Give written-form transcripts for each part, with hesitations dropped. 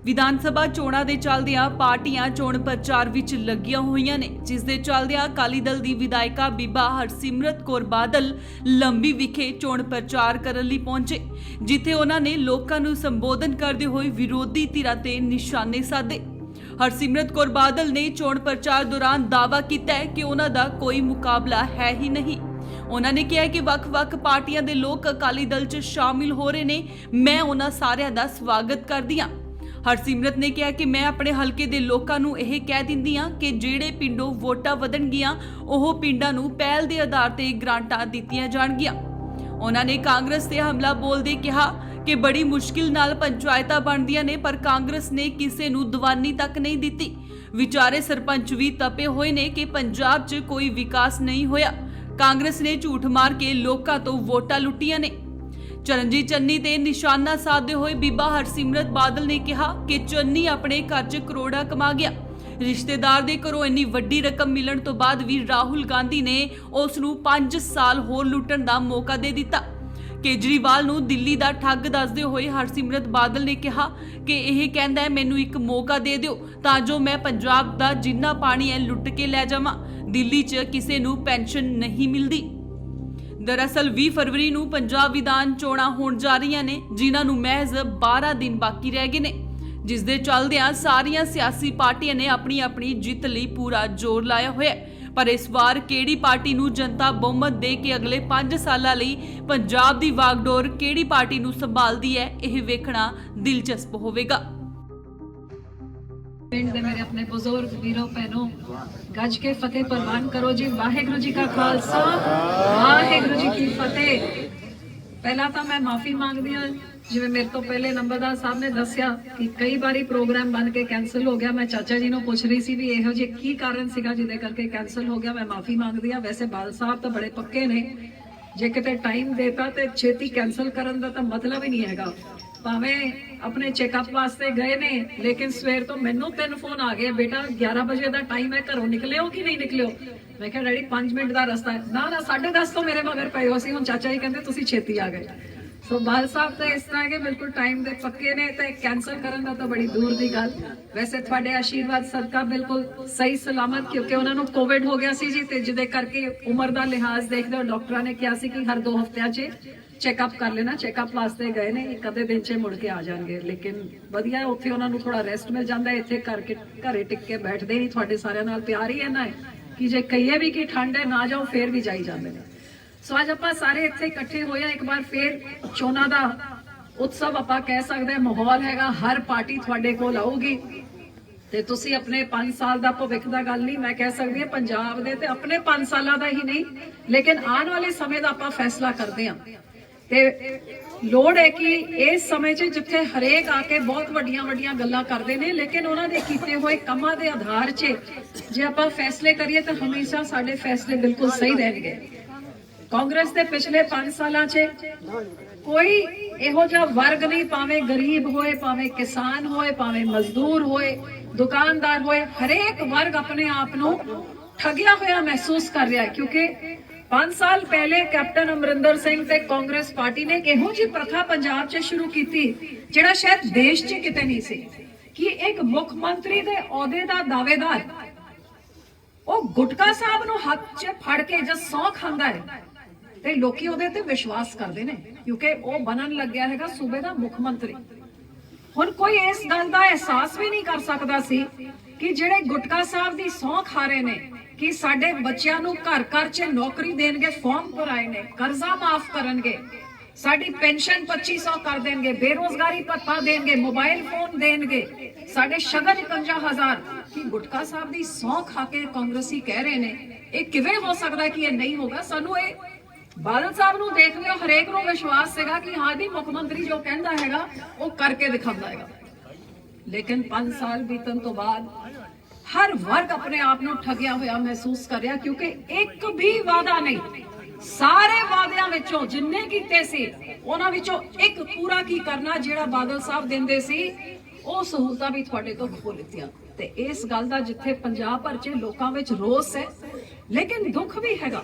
ਵਿਧਾਨ ਸਭਾ ਚੋਣਾਂ ਦੇ ਚੱਲਦਿਆਂ ਪਾਰਟੀਆਂ ਚੋਣ ਪ੍ਰਚਾਰ ਵਿੱਚ ਲੱਗੀਆਂ ਹੋਈਆਂ ਨੇ, ਜਿਸ ਦੇ ਚੱਲਦਿਆਂ ਅਕਾਲੀ ਦਲ ਦੀ ਵਿਧਾਇਕਾ ਬੀਬਾ ਹਰਸਿਮਰਤ ਕੌਰ ਬਾਦਲ ਲੰਬੀ ਵਿਖੇ ਚੋਣ ਪ੍ਰਚਾਰ ਕਰਨ ਲਈ ਪਹੁੰਚੇ, ਜਿੱਥੇ ਉਹਨਾਂ ਨੇ ਲੋਕਾਂ ਨੂੰ ਸੰਬੋਧਨ ਕਰਦੇ ਹੋਏ ਵਿਰੋਧੀ ਧਿਰਾਂ ਤੇ ਨਿਸ਼ਾਨੇ ਸਾਧੇ। ਹਰਸਿਮਰਤ ਕੌਰ ਬਾਦਲ ਨੇ ਚੋਣ ਪ੍ਰਚਾਰ ਦੌਰਾਨ ਦਾਅਵਾ ਕੀਤਾ ਹੈ ਕਿ ਉਹਨਾਂ ਦਾ ਕੋਈ ਮੁਕਾਬਲਾ ਹੈ ਹੀ ਨਹੀਂ। ਉਹਨਾਂ ਨੇ ਕਿਹਾ ਕਿ ਵੱਖ-ਵੱਖ ਪਾਰਟੀਆਂ ਦੇ ਲੋਕ ਅਕਾਲੀ ਦਲ 'ਚ ਸ਼ਾਮਿਲ ਹੋ ਰਹੇ ਨੇ, ਮੈਂ ਉਹਨਾਂ ਸਾਰਿਆਂ ਦਾ ਸਵਾਗਤ ਕਰਦੀ ਹਾਂ। ਹਰਸਿਮਰਤ ਨੇ ਕਿਹਾ ਕਿ ਮੈਂ ਆਪਣੇ ਹਲਕੇ ਦੇ ਲੋਕਾਂ ਨੂੰ ਇਹ ਕਹਿ ਦਿੰਦੀ ਹਾਂ ਕਿ ਜਿਹੜੇ ਪਿੰਡੋਂ ਵੋਟਾਂ ਵਧਣਗੀਆਂ ਉਹ ਪਿੰਡਾਂ ਨੂੰ ਪਹਿਲ ਦੇ ਆਧਾਰ ਤੇ ਗ੍ਰਾਂਟਾਂ ਦਿੱਤੀਆਂ ਜਾਣਗੀਆਂ। ਉਹਨਾਂ ਨੇ ਕਾਂਗਰਸ ਤੇ ਹਮਲਾ ਬੋਲਦੇ ਕਿਹਾ ਕਿ ਬੜੀ ਮੁਸ਼ਕਿਲ ਨਾਲ ਪੰਚਾਇਤਾਂ ਬਣਦੀਆਂ ਨੇ, ਪਰ ਕਾਂਗਰਸ ਨੇ ਕਿਸੇ ਨੂੰ ਦੀਵਾਨੀ ਤੱਕ ਨਹੀਂ ਦਿੱਤੀ। ਵਿਚਾਰੇ ਸਰਪੰਚ ਵੀ ਤਪੇ ਹੋਏ ਨੇ ਕਿ ਪੰਜਾਬ 'ਚ ਕੋਈ ਵਿਕਾਸ ਨਹੀਂ ਹੋਇਆ। ਕਾਂਗਰਸ ਨੇ ਝੂਠ ਮਾਰ ਕੇ ਲੋਕਾਂ ਤੋਂ ਵੋਟਾਂ ਲੁੱਟੀਆਂ ਨੇ। ਚਰਨਜੀਤ ਚੰਨੀ ਤੇ ਨਿਸ਼ਾਨਾ ਸਾਧਦੇ ਹੋਏ ਬੀਬਾ ਹਰਸਿਮਰਤ ਬਾਦਲ ਨੇ ਕਿਹਾ ਕਿ ਚੰਨੀ ਆਪਣੇ ਘਰ 'ਚ ਕਰੋੜਾਂ ਕਮਾ ਗਿਆ। ਰਿਸ਼ਤੇਦਾਰ ਦੇ ਘਰੋਂ ਇੰਨੀ ਵੱਡੀ ਰਕਮ ਮਿਲਣ ਤੋਂ ਬਾਅਦ ਵੀ ਰਾਹੁਲ ਗਾਂਧੀ ਨੇ ਉਸ ਨੂੰ 5 ਸਾਲ ਹੋਰ ਲੁੱਟਣ ਦਾ ਮੌਕਾ ਦੇ ਦਿੱਤਾ। ਕੇਜਰੀਵਾਲ ਨੂੰ ਦਿੱਲੀ ਦਾ ਠੱਗ ਦੱਸਦੇ ਹੋਏ ਹਰਸਿਮਰਤ ਬਾਦਲ ਨੇ ਕਿਹਾ ਕਿ ਇਹ ਕਹਿੰਦਾ ਹੈ ਮੈਨੂੰ ਇੱਕ ਮੌਕਾ ਦੇ ਦਿਓ ਤਾਂ ਜੋ ਮੈਂ ਪੰਜਾਬ ਦਾ ਜਿੰਨਾ ਪਾਣੀ ਹੈ ਲੁੱਟ ਕੇ ਲੈ ਜਾਵਾਂ। ਦਿੱਲੀ 'ਚ ਕਿਸੇ ਨੂੰ ਪੈਨਸ਼ਨ ਨਹੀਂ ਮਿਲਦੀ। ਦਰਅਸਲ 20 ਫਰਵਰੀ ਨੂੰ ਪੰਜਾਬ ਵਿਧਾਨ ਚੋਣਾਂ ਹੋਣ ਜਾ ਰਹੀਆਂ ਨੇ, ਜਿਨ੍ਹਾਂ ਨੂੰ ਮਹਿਜ਼ 12 ਦਿਨ ਬਾਕੀ ਰਹਿ ਗਏ ਨੇ, ਜਿਸ ਦੇ ਚੱਲਦਿਆਂ ਸਾਰੀਆਂ ਸਿਆਸੀ ਪਾਰਟੀਆਂ ਨੇ ਆਪਣੀ ਆਪਣੀ ਜਿੱਤ ਲਈ ਪੂਰਾ ਜ਼ੋਰ ਲਾਇਆ ਹੋਇਆ ਹੈ। ਪਰ ਇਸ ਵਾਰ ਕਿਹੜੀ ਪਾਰਟੀ ਨੂੰ ਜਨਤਾ ਬਹੁਮਤ ਦੇ ਕੇ ਅਗਲੇ 5 ਸਾਲਾਂ ਲਈ ਪੰਜਾਬ ਦੀ ਵਾਗਡੋਰ ਕਿਹੜੀ ਪਾਰਟੀ ਨੂੰ ਸੰਭਾਲਦੀ ਹੈ, ਇਹ ਵੇਖਣਾ ਦਿਲਚਸਪ ਹੋਵੇਗਾ। ਪਿੰਡ ਦੇ ਮੇਰੇ ਆਪਣੇ ਬਜ਼ੁਰਗ ਵੀਰੋ ਭੈਣੋ, ਗੱਜ ਕੇ ਫਤਿਹ ਪ੍ਰਵਾਨ ਕਰੋ ਜੀ। ਵਾਹਿਗੁਰੂ ਜੀ ਕਾ ਖਾਲਸਾ, ਵਾਹਿਗੁਰੂ ਜੀ ਕੀ ਫਤਿਹ। ਪਹਿਲਾਂ ਤਾਂ ਮੈਂ ਮਾਫੀ ਮੰਗਦੀ ਹਾਂ, ਜਿਵੇਂ ਮੇਰੇ ਤੋਂ ਪਹਿਲੇ ਨੰਬਰਦਾਰ ਸਾਹਿਬ ਨੇ ਦੱਸਿਆ ਕਿ ਕਈ ਵਾਰੀ ਪ੍ਰੋਗਰਾਮ ਬਣ ਕੇ ਕੈਂਸਲ ਹੋ ਗਿਆ। ਮੈਂ ਚਾਚਾ ਜੀ ਨੂੰ ਪੁੱਛ ਰਹੀ ਸੀ ਵੀ ਇਹੋ ਜਿਹੇ ਕੀ ਕਾਰਨ ਸੀਗਾ ਜਿਹਦੇ ਕਰਕੇ ਕੈਂਸਲ ਹੋ ਗਿਆ। ਮੈਂ ਮਾਫੀ ਮੰਗਦੀ ਹਾਂ। ਵੈਸੇ ਬਾਲ ਸਾਹਿਬ ਤਾਂ ਬੜੇ ਪੱਕੇ ਨੇ, ਜੇ ਕਿਤੇ ਟਾਈਮ ਦੇਤਾ ਤੇ ਛੇਤੀ ਕੈਂਸਲ ਕਰਨ ਦਾ ਤਾਂ ਮਤਲਬ ਹੀ ਨਹੀਂ ਹੈਗਾ। ਭਾਵੇਂ ਆਪਣੇ ਚੈੱਕਅਪ ਵਾਸਤੇ ਗਏ ਨੇ, ਲੇਕਿਨ ਸਵੇਰ ਤੋਂ ਮੈਨੂੰ 3 ਫੋਨ ਆ ਗਏ, ਬੇਟਾ 11 ਵਜੇ ਦਾ ਟਾਈਮ ਹੈ, ਘਰੋਂ ਨਿਕਲਿਓ ਕਿ ਨਹੀਂ ਨਿਕਲਿਓ। ਮੈਂ ਕਿਹਾ ਡੈਡੀ 5 ਮਿੰਟ ਦਾ ਰਸਤਾ ਹੈ। ਨਾ 10:30 ਤੋਂ ਮੇਰੇ ਮਗਰ ਪਏ ਹੋ ਸੀ। ਹੁਣ ਚਾਚਾ ਜੀ ਕਹਿੰਦੇ ਤੁਸੀਂ ਛੇਤੀ ਆ ਗਏ। ਸੋ ਬਾਲ ਸਾਹਿਬ ਤਾਂ ਇਸ ਤਰ੍ਹਾਂ ਕਿ ਬਿਲਕੁਲ ਟਾਈਮ ਦੇ ਪੱਕੇ ਨੇ ਤੇ ਕੈਂਸਲ ਕਰਨ ਦਾ ਤਾਂ ਬੜੀ ਦੂਰ ਦੀ ਗੱਲ। ਵੈਸੇ ਤੁਹਾਡੇ ਆਸ਼ੀਰਵਾਦ ਸਦਕਾ ਬਿਲਕੁਲ ਸਹੀ ਸਲਾਮਤ, ਕਿਉਂਕਿ ਉਹਨਾਂ ਨੂੰ ਕੋਵਿਡ ਹੋ ਗਿਆ ਸੀ ਜੀ, ਤੇ ਜਿਹਦੇ ਕਰਕੇ ਉਮਰ ਦਾ ਲਿਹਾਜ਼ ਦੇਖਦੇ ਹੋ ਡਾਕਟਰਾਂ ਨੇ ਕਿਹਾ ਸੀ ਕਿ ਹਰ 2 ਹਫ਼ਤਿਆਂ 'ਚ ਚੈੱਕਅਪ ਕਰ ਲੈਣਾ। ਚੈੱਕਅਪ ਵਾਸਤੇ ਗਏ ਨੇ, ਇੱਕ ਅੱਧੇ ਦਿਨ 'ਚ ਮੁੜ ਕੇ ਆ ਜਾਣਗੇ। ਲੇਕਿਨ ਵਧੀਆ ਉੱਥੇ ਉਹਨਾਂ ਨੂੰ ਥੋੜਾ ਰੈਸਟ ਮਿਲ ਜਾਂਦਾ। ਇੱਥੇ ਕਰਕੇ ਘਰੇ ਟਿਕ ਕੇ ਬੈਠਦੇ ਨਹੀਂ। ਤੁਹਾਡੇ ਸਾਰਿਆਂ ਨਾਲ ਪਿਆਰ ਹੀ ਇੰਨਾ ਹੈ ਕਿ ਜੇ ਕਹੀਏ ਵੀ ਕਿ ਠੰਡ ਹੈ ਨਾ ਜਾਓ, ਫੇਰ ਵੀ ਜਾਈ ਜਾਂਦੇ ਨੇ। ਸੋ ਅੱਜ ਆਪਾਂ ਸਾਰੇ ਇੱਥੇ ਇਕੱਠੇ ਹੋਏ ਆ। ਇੱਕ ਵਾਰ ਫੇਰ ਚੋਣਾਂ ਦਾ ਉਤਸਵ ਆਪਾਂ ਕਹਿ ਸਕਦੇ ਹਾਂ, ਮਾਹੌਲ ਹੈਗਾ। ਹਰ ਪਾਰਟੀ ਤੁਹਾਡੇ ਕੋਲ ਆਊਗੀ ਤੇ ਤੁਸੀਂ ਆਪਣੇ 5 ਸਾਲ ਦਾ ਭਵਿੱਖ ਦਾ ਗੱਲ ਨਹੀਂ, ਮੈਂ ਕਹਿ ਸਕਦੀ ਹਾਂ ਪੰਜਾਬ ਦੇ ਤੇ ਆਪਣੇ 5 ਸਾਲਾਂ ਦਾ ਹੀ ਨਹੀਂ, ਲੇਕਿਨ ਆਉਣ ਵਾਲੇ ਸਮੇਂ ਦਾ ਆਪਾਂ ਫੈਸਲਾ ਕਰਦੇ ਹਾਂ। ਤੇ ਲੋੜ ਹੈ ਕਿ ਇਸ ਸਮੇਂ 'ਚ ਜਿੱਥੇ ਹਰੇਕ ਆ ਕੇ ਬਹੁਤ ਵੱਡੀਆਂ ਗੱਲਾਂ ਕਰਦੇ ਨੇ, ਲੇਕਿਨ ਉਹਨਾਂ ਦੇ ਕੀਤੇ ਹੋਏ ਕੰਮਾਂ ਦੇ ਆਧਾਰ 'ਚ ਜੇ ਆਪਾਂ ਫੈਸਲੇ ਕਰੀਏ ਤਾਂ ਹਮੇਸ਼ਾ ਸਾਡੇ ਫੈਸਲੇ ਬਿਲਕੁਲ ਸਹੀ ਰਹਿਣਗੇ। ਕਾਂਗਰਸ ਦੇ ਪਿਛਲੇ 5 ਸਾਲਾਂ 'ਚ ਕੋਈ ਇਹੋ ਜਿਹਾ ਵਰਗ ਨਹੀਂ, ਭਾਵੇਂ ਗਰੀਬ ਹੋਏ, ਭਾਵੇਂ ਕਿਸਾਨ ਹੋਏ, ਭਾਵੇਂ ਮਜ਼ਦੂਰ ਹੋਏ, ਦੁਕਾਨਦਾਰ ਹੋਏ, ਹਰੇਕ ਵਰਗ ਆਪਣੇ ਆਪ ਨੂੰ ਠੱਗਿਆ ਹੋਇਆ ਮਹਿਸੂਸ ਕਰ ਰਿਹਾ ਹੈ। ਕਿਉਂਕਿ 5 ਸਾਲ ਪਹਿਲੇ ਕੈਪਟਨ ਅਮਰਿੰਦਰ ਸਿੰਘ ਤੇ ਕਾਂਗਰਸ ਪਾਰਟੀ ਨੇ ਇਹੋ ਜਿਹੀ ਪ੍ਰਥਾ ਪੰਜਾਬ 'ਚ ਸ਼ੁਰੂ ਕੀਤੀ ਜਿਹੜਾ ਸ਼ਾਇਦ ਦੇਸ਼ 'ਚ ਕਿਤੇ ਨਹੀਂ ਸੀ, ਕਿ ਇੱਕ ਮੁੱਖ ਮੰਤਰੀ ਦੇ ਅਹੁਦੇ ਦਾ ਦਾਅਵੇਦਾਰ ਉਹ ਗੁਟਕਾ ਸਾਹਿਬ ਨੂੰ ਹੱਥ 'ਚ ਫੜ ਕੇ ਜਦ ਸਹੁੰ ਖਾਂਦਾ ਹੈ ਤੇ ਲੋਕੀ ਉਹਦੇ ਤੇ ਵਿਸ਼ਵਾਸ ਕਰਦੇ ਨੇ, ਕਿਉਂਕਿ ਉਹ ਬਣਨ ਲੱਗਿਆ ਹੈਗਾ ਸੂਬੇ ਦਾ ਮੁੱਖ ਮੰਤਰੀ। ਹੁਣ ਕੋਈ ਇਸ ਗੱਲ ਦਾ ਅਹਿਸਾਸ ਵੀ ਨਹੀਂ ਕਰ ਸਕਦਾ ਸੀ ਕਿ ਜਿਹੜੇ ਗੁਟਕਾ ਸਾਹਿਬ ਦੀ ਸਹੁੰ ਖਾ ਰਹੇ ਨੇ ਕਿ ਸਾਡੇ ਬੱਚਿਆਂ ਨੂੰ ਘਰ 'ਚ ਨੌਕਰੀ ਦੇਣਗੇ, ਫਾਰਮ ਭਰਾਏ ਨੇ, ਕਰਜ਼ਾ ਮਾਫ ਕਰਨਗੇ, ਸਾਡੀ ਪੈਨਸ਼ਨ 2500 ਕਰ ਦੇਣਗੇ, ਬੇਰੋਜ਼ਗਾਰੀ ਭੱਤਾ ਦੇਣਗੇ, ਮੋਬਾਈਲ ਫੋਨ ਦੇਣਗੇ, ਸਾਡੇ ਸ਼ਗਨ 51,000 ਕਿ ਗੁਟਕਾ ਸਾਹਿਬ ਦੀ ਸਹੁੰ ਖਾ ਕੇ ਕਾਂਗਰਸੀ ਕਹਿ ਰਹੇ ਨੇ। ਇਹ ਕਿਵੇਂ ਹੋ ਸਕਦਾ ਕਿ ਇਹ ਨਹੀਂ ਹੋਗਾ? ਸਾਨੂੰ ਇਹ ਬਾਦਲ ਸਾਹਿਬ ਨੂੰ ਦੇਖਦੇ ਹੋ, ਹਰੇਕ ਨੂੰ ਵਿਸ਼ਵਾਸ ਸੀਗਾ ਕਿ ਹਾਂ ਵੀ ਮੁੱਖ ਮੰਤਰੀ ਜੋ ਕਹਿੰਦਾ ਹੈਗਾ ਉਹ ਕਰਕੇ ਦਿਖਾਉਂਦਾ ਹੈਗਾ। ਲੇਕਿਨ 5 ਸਾਲ ਬੀਤਣ ਤੋਂ ਬਾਅਦ ਹਰ ਵਰਗ ਆਪਣੇ ਆਪ ਨੂੰ ਠੱਗਿਆ ਹੋਇਆ ਮਹਿਸੂਸ ਕਰ ਰਿਹਾ, ਕਿਉਂਕਿ ਇੱਕ ਵੀ ਵਾਅਦਾ ਨਹੀਂ, ਸਾਰੇ ਵਾਅਦਿਆਂ ਵਿੱਚੋਂ ਜਿੰਨੇ ਕੀਤੇ ਸੀ ਉਹਨਾਂ ਵਿੱਚੋਂ ਇੱਕ ਪੂਰਾ ਕੀ ਕਰਨਾ ਜਿਹੜਾ ਬਾਦਲ ਸਾਹਿਬ ਦਿੰਦੇ ਸੀ, ਉਹ ਸਹੂਲਤਾਂ ਵੀ ਤੁਹਾਡੇ ਤੋਂ ਖੋਹ ਲਿੱਤੀਆਂ। ਤੇ ਇਸ ਗੱਲ ਦਾ ਜਿੱਥੇ ਪੰਜਾਬ ਭਰ 'ਚ ਲੋਕਾਂ ਵਿੱਚ ਰੋਸ ਹੈ, ਲੇਕਿਨ ਦੁੱਖ ਵੀ ਹੈਗਾ।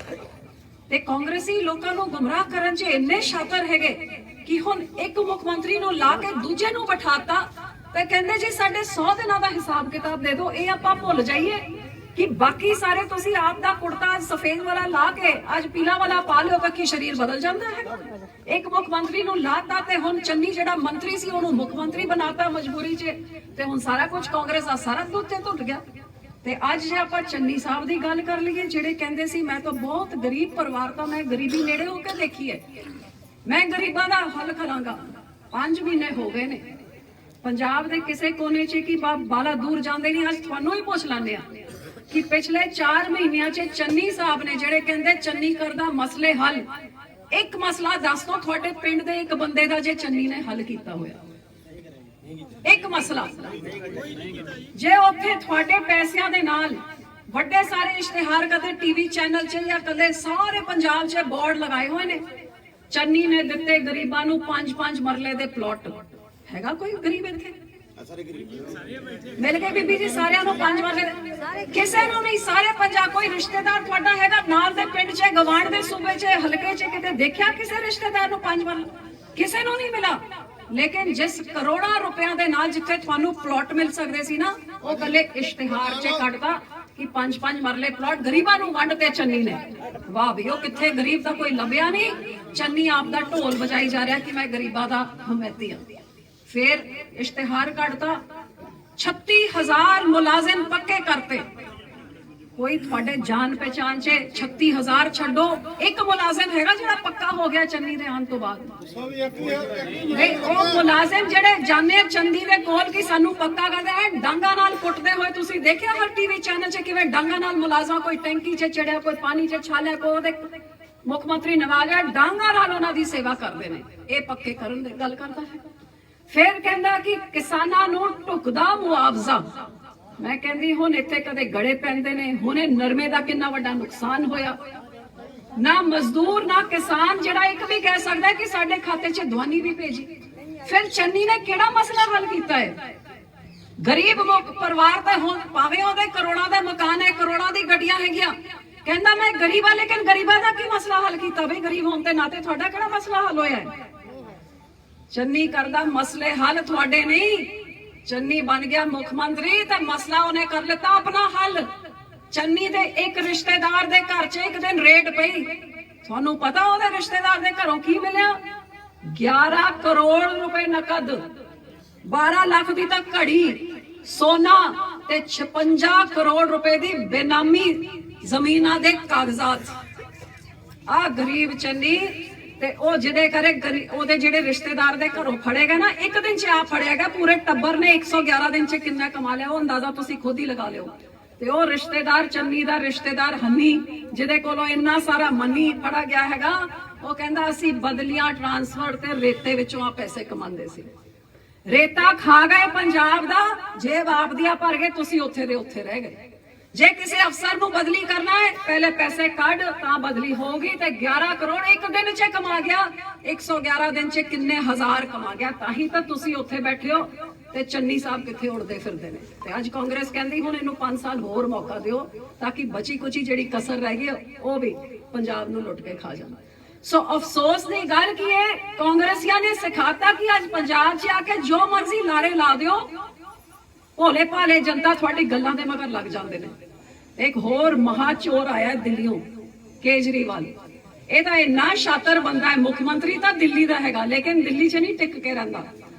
ਤੇ ਕਾਂਗਰਸੀ ਲੋਕਾਂ ਨੂੰ ਗੁੰਮਰਾਹ ਕਰਨ 'ਚ ਇੰਨੇ ਸ਼ਾਤਰ ਹੈਗੇ ਕਿ ਹੁਣ ਇੱਕ ਮੁੱਖ ਮੰਤਰੀ ਨੂੰ ਲਾ ਕੇ ਦੂਜੇ ਨੂੰ ਬਿਠਾਤਾ ਤੇ ਕਹਿੰਦੇ ਜੀ ਸਾਡੇ 100 ਦਿਨਾਂ ਦਾ ਹਿਸਾਬ ਕਿਤਾਬ ਦੇ ਦਿਓ। ਇਹ ਆਪਾਂ ਭੁੱਲ ਜਾਈਏ ਕਿ ਬਾਕੀ ਸਾਰੇ ਤੁਸੀਂ ਆਪ ਦਾ ਕੁੜਤਾ ਸਫੇਦ ਵਾਲਾ ਲਾ ਕੇ ਅੱਜ ਪੀਲਾ ਵਾਲਾ ਪਾ ਲਿਓ ਤਾਂ ਕੀ ਸਰੀਰ ਬਦਲ ਜਾਂਦਾ ਹੈ? ਇੱਕ ਮੁੱਖ ਮੰਤਰੀ ਨੂੰ ਲਾਤਾ ਤੇ ਹੁਣ ਚੰਨੀ ਜਿਹੜਾ ਮੰਤਰੀ ਸੀ ਉਹਨੂੰ ਮੁੱਖ ਮੰਤਰੀ ਬਣਾਤਾ ਮਜਬੂਰੀ 'ਚ, ਤੇ ਹੁਣ ਸਾਰਾ ਕੁਝ ਕਾਂਗਰਸ ਦਾ ਸਾਰਾ ਦੁੱਧ ਤੇ ਧੁੱਟ ਗਿਆ। ਤੇ ਅੱਜ ਜੇ ਆਪਾਂ ਚੰਨੀ ਸਾਹਿਬ ਦੀ ਗੱਲ ਕਰ ਲਈਏ, ਜਿਹੜੇ ਕਹਿੰਦੇ ਸੀ ਮੈਂ ਤਾਂ ਬਹੁਤ ਗਰੀਬ ਪਰਿਵਾਰ ਤੋਂ, ਮੈਂ ਗਰੀਬੀ ਨੇੜੇ ਹੋ ਕੇ ਦੇਖੀ ਹੈ, ਮੈਂ ਗਰੀਬਾਂ ਦਾ ਹੱਲ ਕਰਾਂਗਾ। 5 ਮਹੀਨੇ ਹੋ ਗਏ ਨੇ ਪੰਜਾਬ ਦੇ ਕਿਸੇ ਕੋਨੇ 'ਚ ਕਿ ਬਾਲਾ ਦੂਰ ਜਾਂਦੇ ਨਹੀਂ। ਅੱਜ ਤੁਹਾਨੂੰ ਹੀ ਪੁੱਛ ਲੈਂਦੇ ਆ ਕਿ ਪਿਛਲੇ 4 ਮਹੀਨਿਆਂ 'ਚ ਚੰਨੀ ਸਾਹਿਬ ਨੇ ਜਿਹੜੇ ਕਹਿੰਦੇ ਚੰਨੀ ਕਰਦਾ ਮਸਲੇ ਹੱਲ, ਇੱਕ ਮਸਲਾ ਦੱਸ ਦੋ ਤੁਹਾਡੇ ਪਿੰਡ ਦੇ ਇੱਕ ਬੰਦੇ ਦਾ ਜੇ ਚੰਨੀ ਨੇ ਹੱਲ ਕੀਤਾ ਹੋਇਆ, ਇੱਕ ਮਸਲਾ। ਜੇ ਉੱਥੇ ਤੁਹਾਡੇ ਪੈਸਿਆਂ ਦੇ ਨਾਲ ਵੱਡੇ ਸਾਰੇ ਇਸ਼ਤਿਹਾਰ ਕਦੇ ਟੀਵੀ ਚੈਨਲ 'ਚ ਜਾਂ ਕਦੇ ਸਾਰੇ ਪੰਜਾਬ 'ਚ ਬੋਰਡ ਲਗਾਏ ਹੋਏ ਨੇ, ਚੰਨੀ ਨੇ ਦਿੱਤੇ ਗਰੀਬਾਂ ਨੂੰ 5-5 ਮਰਲੇ ਦੇ ਪਲਾਟ, ਹੈਗਾ ਕੋਈ ਗਰੀਬ ਇੱਥੇ? ਮਿਲ ਗਏ ਬੀਬੀ ਜੀ ਸਾਰਿਆਂ ਨੂੰ 5 ਮਰਲੇ? ਕਿਸੇ ਨੂੰ ਨਹੀਂ, ਸਾਰੇ ਪੰਜਾਬ। ਕੋਈ ਰਿਸ਼ਤੇਦਾਰ ਤੁਹਾਡਾ ਹੈਗਾ ਨਾਲ ਦੇ ਪਿੰਡ 'ਚ, ਗਵਾਂਢ ਦੇ ਸੂਬੇ 'ਚ, ਹਲਕੇ 'ਚ ਕਿਤੇ ਦੇਖਿਆ ਕਿਸੇ ਰਿਸ਼ਤੇਦਾਰ ਨੂੰ 5 ਮਰਲੇ? ਕਿਸੇ ਨੂੰ ਨਹੀਂ ਮਿਲਾ। ਲੇਕਿਨ ਜਿਸ ਕਰੋੜਾਂ ਰੁਪਿਆਂ ਦੇ ਨਾਲ ਜਿੱਥੇ ਤੁਹਾਨੂੰ ਪਲਾਟ ਮਿਲ ਸਕਦੇ ਸੀ ਨਾ, ਉਹ ਕੱਲੇ ਇਸ਼ਤਿਹਾਰ 'ਚ ਕੱਢਦਾ ਕਿ 5-5 ਮਰਲੇ ਪਲਾਟ ਗਰੀਬਾਂ ਨੂੰ ਵੰਡ ਤੇ ਚੰਨੀ ਨੇ। ਵਾਹ ਵੀ ਉਹ ਕਿੱਥੇ ਗਰੀਬ ਦਾ ਕੋਈ ਲੱਭਿਆ ਨਹੀਂ। ਚੰਨੀ ਆਪ ਦਾ ਢੋਲ ਵਜਾਈ ਜਾ ਰਿਹਾ ਕਿ ਮੈਂ ਗਰੀਬਾਂ ਦਾ ਹਮੈਤੀ ਹਾਂ। फिर इश्तिहार काटता 36,000 मुलाजिम पक्के करते। कोई थोड़े जान पहचान चे 36,000 छड्डो, एक मुलाजिम हैगा जिहड़ा पक्का हो गया चन्नी दे आने तो बाद। वो मुलाजिम जिहड़े जाने चंदी दे कोल की सानू पक्का करदे हैं, डांगा नाल कुटदे होए तुसीं देखिया हर टीवी चैनल च किवें डांगा नाल मुलाजिम कोई टैंकी च चढ़िया, कोई पानी च छालिया, कोई ओदे मुख मंत्री नवाजा डांगा नाल उन्हां दी सेवा करदे ने। ये पक्के करन दी गल करदा है। फिर कहता कि किसानां नूं ढुकदा मुआवजा। मैं कहंदी हुण इत्थे कदे गड़े पैंदे ने, हुणे नरमे दा किन्ना वड्डा नुकसान होया, ना मजदूर ना किसान जिहड़ा एक भी कह सकदा है कि साडे खाते च दवानी भी भेजी। फिर चन्नी ने किहड़ा मसला हल कीता है? गरीब परिवार ते हुण भावें ओहदे करोड़ां दे मकान है, करोड़ां दी गड्डियां हैगियां, कहंदा मैं गरीब आ, लेकिन गरीबां दा की मसला हल कीता? बई गरीब होण दे नाते तुहाडा किहड़ा मसला हल होया है? चन्नी करदा मसले हल थोड़े नहीं। चन्नी बन गया मुख्यमंत्री ते मसला उन्हें कर लेता अपना हल। चन्नी दे एक रिश्तेदार दे घर च एक दिन रेड पई, थानू पता ओदे रिश्तेदार दे घरों की मिलिया? 11 करोड़ रुपए नकद, 12 लाख दी तक घड़ी सोना ते 56 करोड़ रुपए दी बेनामी जमीना दे कागजात। आ गरीब चन्नी ते ओ जिहदे करे ओदे जिहड़े रिश्तेदार दे घरों फड़े गए ना, एक दिन च आप फड़िया गया, पूरे टब्बर ने 111 दिन च किन्ना कमा लिया, वो अंदाजा तुसी खुद ही लगा लियो। ते ओ रिश्तेदार चन्नी दा रिश्तेदार हनी जिहदे कोलों इन्ना सारा मनी फड़ा गया हैगा, वो कहंदा असीं बदलियां ट्रांसफर ते रेते विचों आ पैसे कमांदे सी। रेता खा गए पंजाब दा, जेब आप दिया भर गए, तुसी उत्थे दे उत्थे रह गए। जे किसी अफसर नूं बदली करना है, पहले पैसे कढ़ तां बदली होगी। ते 11 करोड़ एक दिन च कमा गया, 111 दिन च किन्ने हजार कमा गया। ताही तां तुसी उत्थे बैठे हो ते चन्नी साहब कित्थे उड़दे फिरदे ने। ते अज कांग्रेस कहंदी हुण इहनूं 5 साल होर मौका दिओ ताकि बची कुची जिहड़ी कसर रह गई वो भी पंजाब नूं लुट के खा जाण। सो अफसोस की गल की है, कांग्रेसियां ने सिखाता कि अज पंजाब च आके जो मर्जी लारे ला दिओ, भोले भाले जनता थोड़ी गल्लां दे मगर लग जाते हैं। एक होर महाचोर आया दिल्लीओं, केजरीवाल। ये इन्ना शातर बंदा है, मुख्यमंत्री तो दिल्ली का है लेकिन दिल्ली च नहीं टिक के रहिंदा।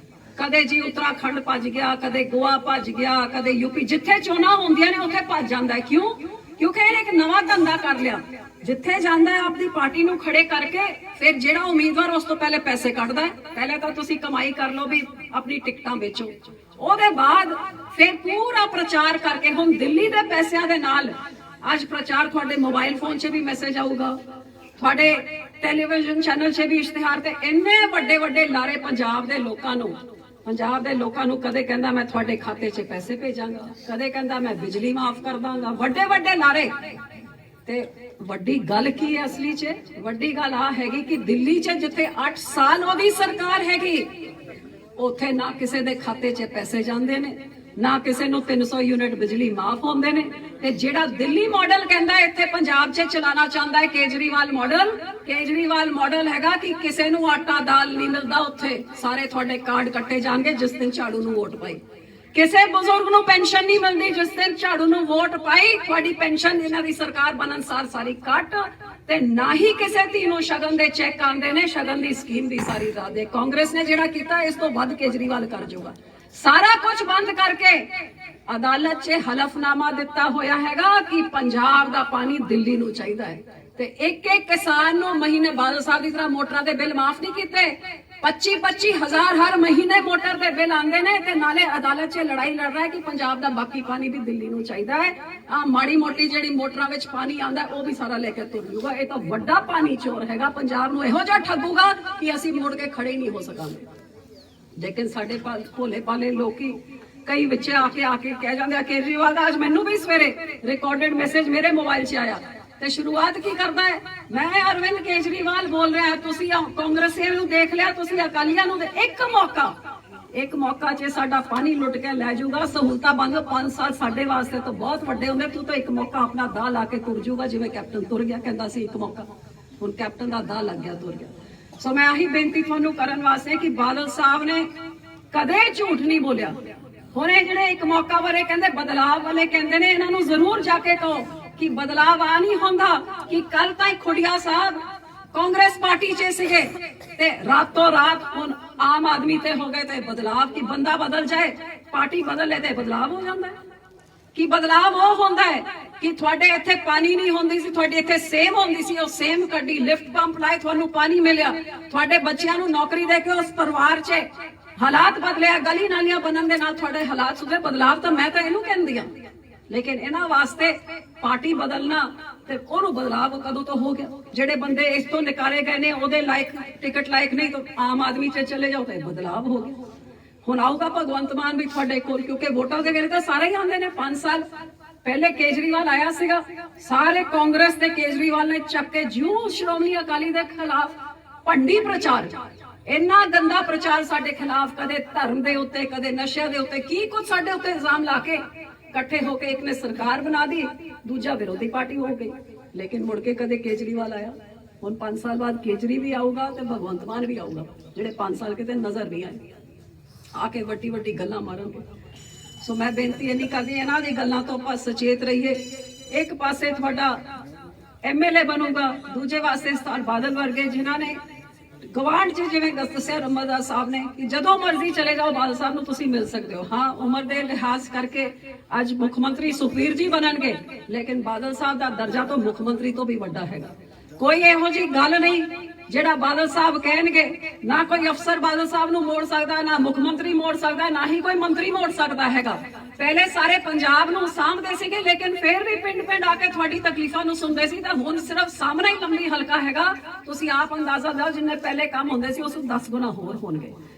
कदे जी उत्तराखंड भज गया, कदे गोवा भज गया, कदे यूपी, जिथे चोणा होंदियां ने उत्थे भज जांदा है। क्यों? क्योंकि इहने एक नवा धंधा कर लिया, जिथे जांदा है अपनी पार्टी नूं खड़े करके फिर जिहड़ा उम्मीदवार उस तो पहले पैसे कढदा है। पहले तो तुसीं कमाई कर लो भी अपनी टिकटां बेचो, ਉਹਦੇ ਬਾਅਦ फिर पूरा प्रचार करके हुण दिल्ली दे पैसिਆਂ ਦੇ ਨਾਲ ਅੱਜ प्रचार ਤੁਹਾਡੇ मोबाइल फोन 'ਚ भी मैसेज आऊगा, ਤੁਹਾਡੇ ਟੈਲੀविजन चैनल 'ਚ भी इश्तिहार ते ਇੰਨੇ ਵੱਡੇ ਵੱਡੇ ਲਾਰੇ ਪੰਜਾਬ ਦੇ ਲੋਕਾਂ ਨੂੰ ਕਦੇ ਕਹਿੰਦਾ ਮੈਂ ਤੁਹਾਡੇ ਖਾਤੇ 'ਚ ਪੈਸੇ ਭੇਜਾਂਗਾ, ਕਦੇ ਕਹਿੰਦਾ ਮੈਂ ਬਿਜਲੀ ਮਾਫ ਕਰ ਦਾਂਗਾ, ਵੱਡੇ ਵੱਡੇ ਲਾਰੇ। ਤੇ ਵੱਡੀ ਗੱਲ ਕੀ ਹੈ ਅਸਲੀ 'ਚ? ਵੱਡੀ ਗੱਲ ਆ ਹੈਗੀ ਕਿ ਦਿੱਲੀ 'ਚ ਜਿੱਥੇ 8 ਸਾਲ ਉਹਦੀ ਸਰਕਾਰ ਹੈਗੀ, ਉੱਥੇ ਨਾ ਕਿਸੇ ਦੇ ਖਾਤੇ 'ਚ ਪੈਸੇ ਜਾਂਦੇ ਨੇ, ਨਾ ਕਿਸੇ ਨੂੰ 300 ਯੂਨਿਟ ਬਿਜਲੀ ਮਾਫ ਹੁੰਦੇ ਨੇ। ਤੇ ਜਿਹੜਾ ਦਿੱਲੀ ਮਾਡਲ ਕਹਿੰਦਾ ਇੱਥੇ ਪੰਜਾਬ 'ਚ ਚਲਾਉਣਾ ਚਾਹੁੰਦਾ ਹੈ ਕੇਜਰੀਵਾਲ ਮਾਡਲ ਹੈਗਾ ਕਿ ਕਿਸੇ ਨੂੰ ਆਟਾ ਦਾਲ ਨਹੀਂ ਮਿਲਦਾ, ਉੱਥੇ ਸਾਰੇ ਤੁਹਾਡੇ ਕਾਰਡ ਕੱਟੇ ਜਾਣਗੇ ਜਿਸ ਦਿਨ ਝਾੜੂ ਨੂੰ ਵੋਟ ਪਾਈ। ਕਿਸੇ ਬਜ਼ੁਰਗ ਨੂੰ ਪੈਨਸ਼ਨ ਨਹੀਂ ਮਿਲਦੀ, ਜਿਸ ਦਿਨ ਝਾੜੂ ਨੂੰ ਵੋਟ ਪਾਈ ਤੁਹਾਡੀ ਪੈਨਸ਼ਨ ਇਹਨਾਂ ਦੀ ਸਰਕਾਰ ਬਣਨ ਸਾਰ ਸਾਰੀ ਕੱਟ। ਤੇ ਨਾ ਹੀ ਕਿਸੇ ਧੀ ਨੂੰ ਸ਼ਗਨ ਦੇ ਚੈੱਕ ਆਉਂਦੇ ਨੇ, ਸ਼ਗਨ ਦੀ ਸਕੀਮ ਦੀ ਸਾਰੀ ਰਾਤ ਦੇ ਕਾਂਗਰਸ ਨੇ ਜਿਹੜਾ ਕੀਤਾ ਇਸ ਤੋਂ ਵੱਧ ਕੇਜਰੀਵਾਲ ਕਰ ਜਾਊਗਾ। ਸਾਰਾ ਕੁਝ ਬੰਦ ਕਰਕੇ ਅਦਾਲਤ 'ਚ ਹਲਫਨਾਮਾ ਦਿੱਤਾ ਹੋਇਆ ਹੈਗਾ ਕਿ ਪੰਜਾਬ ਦਾ ਪਾਣੀ ਦਿੱਲੀ ਨੂੰ ਚਾਹੀਦਾ ਹੈ। ਤੇ ਇੱਕ ਕਿਸਾਨ ਨੂੰ ਮਹੀਨੇ ਬਾਦਲ ਸਾਹਿਬ ਦੀ ਤਰ੍ਹਾਂ ਮੋਟਰਾਂ ਦੇ ਬਿੱਲ ਮਾਫ ਨਹੀਂ ਕੀਤੇ, 25 ਹਜ਼ਾਰ ਹਰ ਮਹੀਨੇ ਮੋਟਰ ਦੇ ਬਿੱਲ ਆਉਂਦੇ ਨੇ ਤੇ ਨਾਲੇ ਅਦਾਲਤ 'ਚ ਲੜਾਈ ਲੜ ਰਿਹਾ ਹੈ ਕਿ ਪੰਜਾਬ ਦਾ ਬਾਕੀ ਪਾਣੀ ਵੀ ਦਿੱਲੀ ਨੂੰ ਚਾਹੀਦਾ ਹੈ। ਆ ਮਾੜੀ ਮੋਟੀ ਜਿਹੜੀ ਮੋਟਰਾਂ ਵਿੱਚ ਪਾਣੀ ਆਉਂਦਾ ਉਹ ਵੀ ਸਾਰਾ ਲੈ ਕੇ ਤੁਰ ਜੂਗਾ। ਇਹ ਤਾਂ ਵੱਡਾ ਪਾਣੀ ਚੋਰ ਹੈਗਾ, ਪੰਜਾਬ ਨੂੰ ਇਹੋ ਜਿਹਾ ਠੱਗੂਗਾ ਕਿ ਅਸੀਂ ਮੁੜ ਕੇ ਖੜੇ ਹੀ ਨਹੀਂ ਹੋ ਸਕਾਂਗੇ। ਲੇਕਿਨ ਸਾਡੇ ਭੋਲੇ ਭਾਲੇ ਲੋਕੀ ਕਈ ਵਿੱਚ ਆ ਕੇ ਕਹਿ ਜਾਂਦੇ ਆ ਕੇਜਰੀਵਾਲ ਦਾ। ਅੱਜ ਮੈਨੂੰ ਵੀ ਸਵੇਰੇ ਰਿਕਾਰਡਡ ਮੈਸੇਜ ਮੇਰੇ ਮੋਬਾਈਲ 'ਚ ਆਇਆ ਤੇ ਸ਼ੁਰੂਆਤ ਕੀ ਕਰਦਾ ਹੈ, ਮੈਂ ਅਰਵਿੰਦ ਕੇਜਰੀਵਾਲ ਬੋਲ ਰਿਹਾ, ਤੁਸੀਂ ਕਾਂਗਰਸੀਆਂ ਨੂੰ ਦੇਖ ਲਿਆ, ਤੁਸੀਂ ਅਕਾਲੀਆਂ ਨੂੰ ਇੱਕ ਮੌਕਾ 'ਚ ਸਾਡਾ ਪਾਣੀ ਲੁੱਟ ਕੇ ਲੈ ਜਾਊਗਾ। ਸਹੂਲਤਾਂ ਬੰਦ 5 ਸਾਲ ਸਾਡੇ ਵਾਸਤੇ ਤਾਂ ਬਹੁਤ ਵੱਡੇ ਹੁੰਦੇ, ਤੂੰ ਤਾਂ ਇੱਕ ਮੌਕਾ ਆਪਣਾ ਦਾਅ ਲਾ ਕੇ ਤੁਰ ਜਾਊਗਾ ਜਿਵੇਂ ਕੈਪਟਨ ਤੁਰ ਗਿਆ, ਕਹਿੰਦਾ ਸੀ ਇੱਕ ਮੌਕਾ, ਹੁਣ ਕੈਪਟਨ ਦਾ ਦਾਅ ਲੱਗ ਗਿਆ, ਤੁਰ ਗਿਆ। ਸੋ ਮੈਂ ਆਹੀ ਬੇਨਤੀ ਤੁਹਾਨੂੰ ਕਰਨ ਵਾਸਤੇ ਕਿ ਬਾਦਲ ਸਾਹਿਬ ਨੇ ਕਦੇ ਝੂਠ ਨਹੀਂ ਬੋਲਿਆ। ਹੁਣ ਇਹ ਜਿਹੜੇ ਇੱਕ ਮੌਕਾ ਬਾਰੇ ਕਹਿੰਦੇ ਬਦਲਾਵ ਵਾਲੇ ਕਹਿੰਦੇ ਨੇ, ਇਹਨਾਂ ਨੂੰ ਜ਼ਰੂਰ ਜਾ ਕੇ ਕਹੋ ਕਿ ਬਦਲਾਵ ਆ ਨਹੀਂ ਹੁੰਦਾ ਕਿ ਕੱਲ ਤਾਈਂ ਖੁੱਡੀਆ ਸਾਹਿਬ ਕਾਂਗਰਸ ਪਾਰਟੀ 'ਚ ਸੀਗੇ ਤੇ ਰਾਤੋਂ ਰਾਤ ਹੁਣ ਆਮ ਆਦਮੀ ਤੇ ਹੋ ਗਏ ਤੇ ਬਦਲਾਵ ਕਿ ਬੰਦਾ ਬਦਲ ਜਾਏ, ਪਾਰਟੀ ਬਦਲ ਲੈ ਤੇ ਬਦਲਾਵ ਹੋ ਜਾਂਦਾ ਹੈ। ਕਿ ਬਦਲਾਵ ਉਹ ਹੁੰਦਾ ਹੈ ਕਿ ਤੁਹਾਡੇ ਇੱਥੇ ਪਾਣੀ ਨਹੀਂ ਹੁੰਦੀ ਸੀ, ਤੁਹਾਡੇ ਇੱਥੇ ਸੇਮ ਹੁੰਦੀ ਸੀ, ਉਹ ਸੇਮ ਕੱਢੀ, ਲਿਫਟ ਪੰਪ ਲਾਏ, ਤੁਹਾਨੂੰ ਪਾਣੀ ਮਿਲਿਆ, ਤੁਹਾਡੇ ਬੱਚਿਆਂ ਨੂੰ ਨੌਕਰੀ ਦੇ ਕੇ ਉਸ ਪਰਿਵਾਰ 'ਚ ਹਾਲਾਤ ਬਦਲਿਆ, ਗਲੀ ਨਾਲੀਆਂ ਬਣਨ ਦੇ ਨਾਲ ਤੁਹਾਡੇ ਹਾਲਾਤ ਸੁਧਰੇ। ਬਦਲਾਵ ਤਾਂ ਮੈਂ ਤਾਂ ਇਹਨੂੰ ਕਹਿੰਦੀ ਆ, ਲੇਕਿਨ ਇਹਨਾਂ ਵਾਸਤੇ ਪਾਰਟੀ ਬਦਲਣਾ ਤੇ ਉਹਨੂੰ ਬਦਲਾਵ ਕਦੋਂ ਤੋਂ ਹੋ ਗਿਆ। ਜਿਹੜੇ ਬੰਦੇ ਇਸ ਤੋਂ ਨਿਕਾਲੇ ਗਏ ਨੇ ਉਹਦੇ ਲਾਇਕ ਟਿਕਟ ਲਾਇਕ ਨਹੀਂ ਤਾਂ ਆਮ ਆਦਮੀ 'ਚ ਚਲੇ ਜਾਓ ਤੇ ਬਦਲਾਵ ਹੋ ਗਿਆ। ਹੁਣ ਆਊਗਾ ਭਗਵੰਤ ਮਾਨ ਵੀ ਤੁਹਾਡੇ ਕੋਲ, ਕਿਉਂਕਿ ਵੋਟਾਂ ਦੇ ਵੇਲੇ ਤਾਂ ਸਾਰੇ ਹੀ ਆਉਂਦੇ ਨੇ। 5 ਸਾਲ ਪਹਿਲੇ ਕੇਜਰੀਵਾਲ ਆਇਆ ਸੀਗਾ, ਸਾਰੇ ਕਾਂਗਰਸ ਤੇ ਕੇਜਰੀਵਾਲ ਨੇ ਚੱਕ ਕੇ ਜਿਉਂ ਸ਼੍ਰੋਮਣੀ ਅਕਾਲੀ ਦੇ ਖਿਲਾਫ ਭੰਡੀ ਪ੍ਰਚਾਰ, ਇੰਨਾ ਗੰਦਾ ਪ੍ਰਚਾਰ ਸਾਡੇ ਖਿਲਾਫ, ਕਦੇ ਧਰਮ ਦੇ ਉੱਤੇ, ਕਦੇ ਨਸ਼ਿਆਂ ਦੇ ਉੱਤੇ, ਕੀ ਕੁਝ ਸਾਡੇ ਉੱਤੇ ਇਲਜ਼ਾਮ ਲਾ ਕੇ ਇਕੱਠੇ ਹੋ ਕੇ ਇੱਕ ਨੇ ਸਰਕਾਰ ਬਣਾ ਦੀ, ਦੂਜਾ ਵਿਰੋਧੀ ਪਾਰਟੀ ਹੋ ਗਈ। ਲੇਕਿਨ ਮੁੜ ਕੇ ਕਦੇ ਕੇਜਰੀਵਾਲ ਆਇਆ। ਹੁਣ 5 ਸਾਲ ਬਾਅਦ ਕੇਜਰੀ ਵੀ ਆਊਗਾ ਤੇ ਭਗਵੰਤ ਮਾਨ ਵੀ ਆਊਗਾ, ਜਿਹੜੇ 5 ਸਾਲ ਕਿਤੇ ਨਜ਼ਰ ਨਹੀਂ ਆਏ, ਆ ਕੇ ਵੱਡੀ ਗੱਲਾਂ ਮਾਰਨਗੇ। ਸੋ ਮੈਂ ਬੇਨਤੀ ਇਹ ਨਹੀਂ ਕਰਦੀ, ਇਹਨਾਂ ਦੀ ਗੱਲਾਂ ਤੋਂ ਆਪਾਂ ਸੁਚੇਤ ਰਹੀਏ। ਇੱਕ ਪਾਸੇ ਤੁਹਾਡਾ MLA ਬਣੂਗਾ, ਦੂਜੇ ਪਾਸੇ ਸਤਾਰ ਬਾਦਲ ਵਰਗੇ ਜਿਨ੍ਹਾਂ ਨੇ ਗਵਾਂਢ 'ਚ ਜਿਵੇਂ ਦੱਸਿਆ ਰਮਦਾਸ ਸਾਹਿਬ ਨੇ ਕਿ ਜਦੋਂ ਮਰਜ਼ੀ ਚਲੇ ਜਾਓ ਬਾਦਲ ਸਾਹਿਬ ਨੂੰ ਤੁਸੀਂ ਮਿਲ ਸਕਦੇ ਹੋ। ਹਾਂ, ਉਮਰ ਦੇ ਲਿਹਾਜ਼ ਕਰਕੇ ਅੱਜ ਮੁੱਖ ਮੰਤਰੀ ਸੁਖਬੀਰ ਜੀ ਬਣਨਗੇ, ਲੇਕਿਨ ਬਾਦਲ ਸਾਹਿਬ ਦਾ ਦਰਜਾ ਤਾਂ ਮੁੱਖ ਮੰਤਰੀ ਤੋਂ ਵੀ ਵੱਡਾ ਹੈਗਾ। ਕੋਈ ਇਹੋ ਜਿਹੀ ਗੱਲ ਨਹੀਂ ਜਿਹੜਾ ਬਾਦਲ ਸਾਹਿਬ ਕਹਿਣਗੇ, ਨਾ ਕੋਈ ਅਫਸਰ ਬਾਦਲ ਸਾਹਿਬ ਨੂੰ ਮੋੜ ਸਕਦਾ, ਨਾ ਮੁੱਖ ਮੰਤਰੀ ਮੋੜ ਸਕਦਾ, ਨਾ ਹੀ ਕੋਈ ਮੰਤਰੀ ਮੋੜ ਸਕਦਾ ਹੈਗਾ। ਪਹਿਲੇ ਸਾਰੇ ਪੰਜਾਬ ਨੂੰ ਸਾਂਭਦੇ ਸੀਗੇ, ਲੇਕਿਨ ਫਿਰ ਵੀ ਪਿੰਡ ਆ ਕੇ ਤੁਹਾਡੀ ਤਕਲੀਫਾਂ ਨੂੰ ਸੁਣਦੇ ਸੀ। ਤਾਂ ਹੁਣ ਸਿਰਫ ਸਾਹਮਣੇ ਹੀ ਲੰਬੀ ਹਲਕਾ ਹੈਗਾ, ਤੁਸੀਂ ਆਪ ਅੰਦਾਜ਼ਾ ਲਾਓ ਜਿੰਨੇ ਪਹਿਲੇ ਕੰਮ ਹੁੰਦੇ ਸੀ ਉਸ ਤੋਂ 10 ਗੁਣਾ ਹੋਰ ਹੋਣਗੇ।